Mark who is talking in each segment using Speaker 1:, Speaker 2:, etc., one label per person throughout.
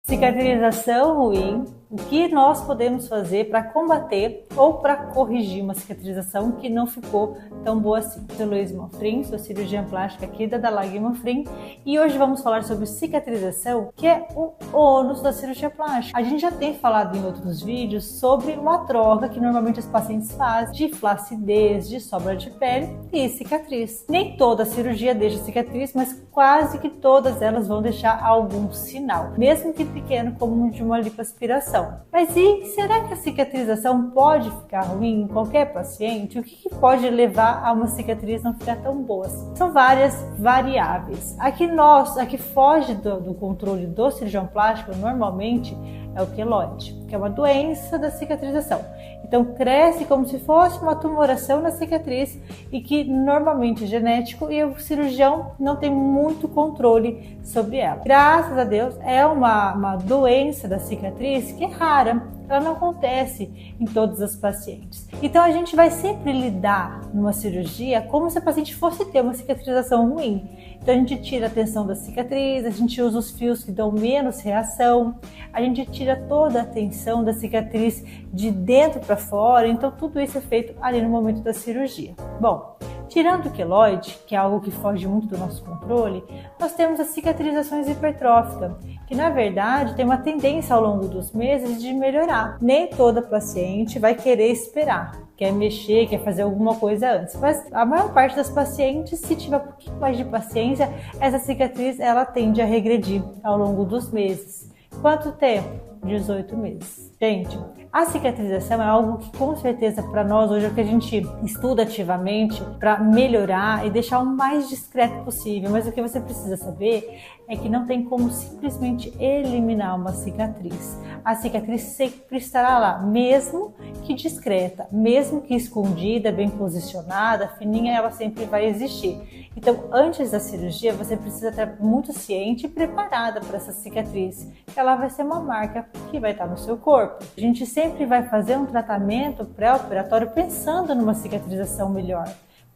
Speaker 1: Cicatrização ruim, o que nós podemos fazer para combater ou para corrigir uma cicatrização que não ficou tão boa assim. Eu sou Luiz Manfrim, sou cirurgiã plástica aqui da Dalag Manfrim e hoje vamos falar sobre cicatrização, que é o ônus da cirurgia plástica. A gente já tem falado em outros vídeos sobre uma troca que normalmente os pacientes fazem de flacidez, de sobra de pele e cicatriz. Nem toda cirurgia deixa cicatriz, mas quase que todas elas vão deixar algum sinal, mesmo que pequeno, como de uma lipoaspiração. Mas e será que a cicatrização pode ficar ruim em qualquer paciente? O que pode levar a uma cicatriz não ficar tão boa? São várias variáveis. A que foge do controle do cirurgião plástico normalmente é o queloide, que é uma doença da cicatrização. Então cresce como se fosse uma tumoração na cicatriz e que normalmente é genético e o cirurgião não tem muito controle sobre ela. Graças a Deus é uma doença da cicatriz que é rara, ela não acontece em todas as pacientes. Então a gente vai sempre lidar numa cirurgia como se a paciente fosse ter uma cicatrização ruim. Então a gente tira a tensão da cicatriz, a gente usa os fios que dão menos reação, a gente tira toda a tensão da cicatriz de dentro para fora, então tudo isso é feito ali no momento da cirurgia. Bom, tirando o queloide, que é algo que foge muito do nosso controle, nós temos as cicatrizações hipertróficas, que na verdade tem uma tendência ao longo dos meses de melhorar. Nem toda paciente vai querer esperar, quer mexer, quer fazer alguma coisa antes. Mas a maior parte das pacientes, se tiver um pouquinho mais de paciência, essa cicatriz ela tende a regredir ao longo dos meses. Quanto tempo? 18 meses. Gente, a cicatrização é algo que com certeza para nós hoje é o que a gente estuda ativamente para melhorar e deixar o mais discreto possível, mas o que você precisa saber é que não tem como simplesmente eliminar uma cicatriz. A cicatriz sempre estará lá, mesmo que discreta, mesmo que escondida, bem posicionada, fininha, ela sempre vai existir. Então, antes da cirurgia, você precisa estar muito ciente e preparada para essa cicatriz, que ela vai ser uma marca que vai estar no seu corpo. A gente sempre vai fazer um tratamento pré-operatório pensando numa cicatrização melhor.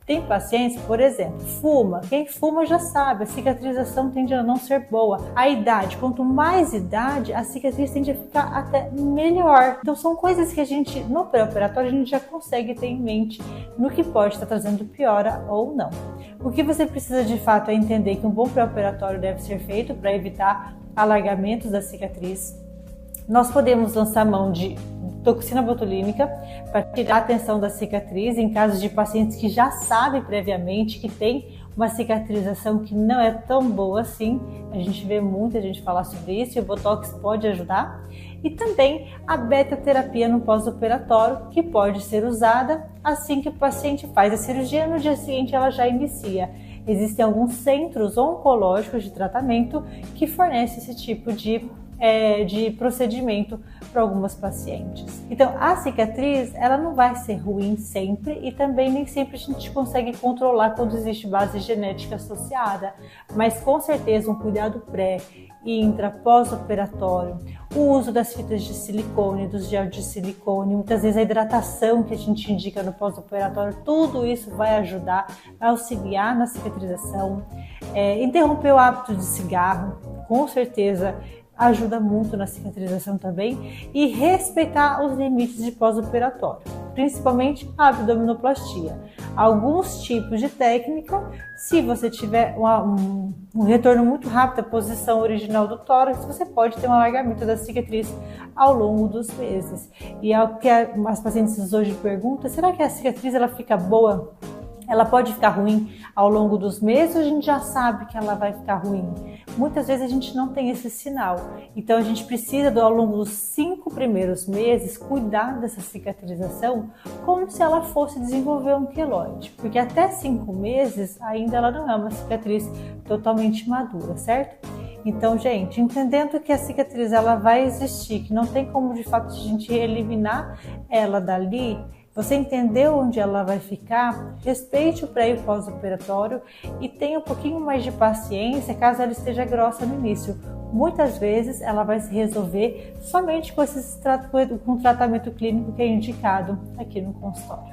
Speaker 1: Tem pacientes, por exemplo, fuma. Quem fuma já sabe, a cicatrização tende a não ser boa. A idade, quanto mais idade, a cicatriz tende a ficar até melhor. Então são coisas que a gente, no pré-operatório, a gente já consegue ter em mente no que pode estar trazendo piora ou não. O que você precisa de fato é entender que um bom pré-operatório deve ser feito para evitar alargamentos da cicatriz. Nós podemos lançar mão de toxina botulínica para tirar a tensão da cicatriz em casos de pacientes que já sabem previamente que tem uma cicatrização que não é tão boa assim. A gente vê muita gente falar sobre isso e o Botox pode ajudar. E também a beta-terapia no pós-operatório, que pode ser usada assim que o paciente faz a cirurgia, no dia seguinte ela já inicia. Existem alguns centros oncológicos de tratamento que fornecem esse tipo de procedimento para algumas pacientes. Então a cicatriz ela não vai ser ruim sempre e também nem sempre a gente consegue controlar quando existe base genética associada, mas com certeza um cuidado pré, intra, pós-operatório, o uso das fitas de silicone, dos gel de silicone, muitas vezes a hidratação que a gente indica no pós-operatório, tudo isso vai ajudar a auxiliar na cicatrização. Interromper o hábito de cigarro, com certeza ajuda muito na cicatrização também, e respeitar os limites de pós-operatório, principalmente a abdominoplastia. Alguns tipos de técnica, se você tiver um retorno muito rápido à posição original do tórax, você pode ter um alargamento da cicatriz ao longo dos meses. E é o que as pacientes hoje perguntam, será que a cicatriz ela fica boa? Ela pode ficar ruim ao longo dos meses ou a gente já sabe que ela vai ficar ruim? Muitas vezes a gente não tem esse sinal. Então a gente precisa, ao longo dos 5 primeiros meses, cuidar dessa cicatrização como se ela fosse desenvolver um queloide. Porque até 5 meses ainda ela não é uma cicatriz totalmente madura, certo? Então, gente, entendendo que a cicatriz ela vai existir, que não tem como de fato a gente eliminar ela dali, você entendeu onde ela vai ficar, respeite o pré e o pós-operatório e tenha um pouquinho mais de paciência caso ela esteja grossa no início. Muitas vezes ela vai se resolver somente com um tratamento clínico que é indicado aqui no consultório.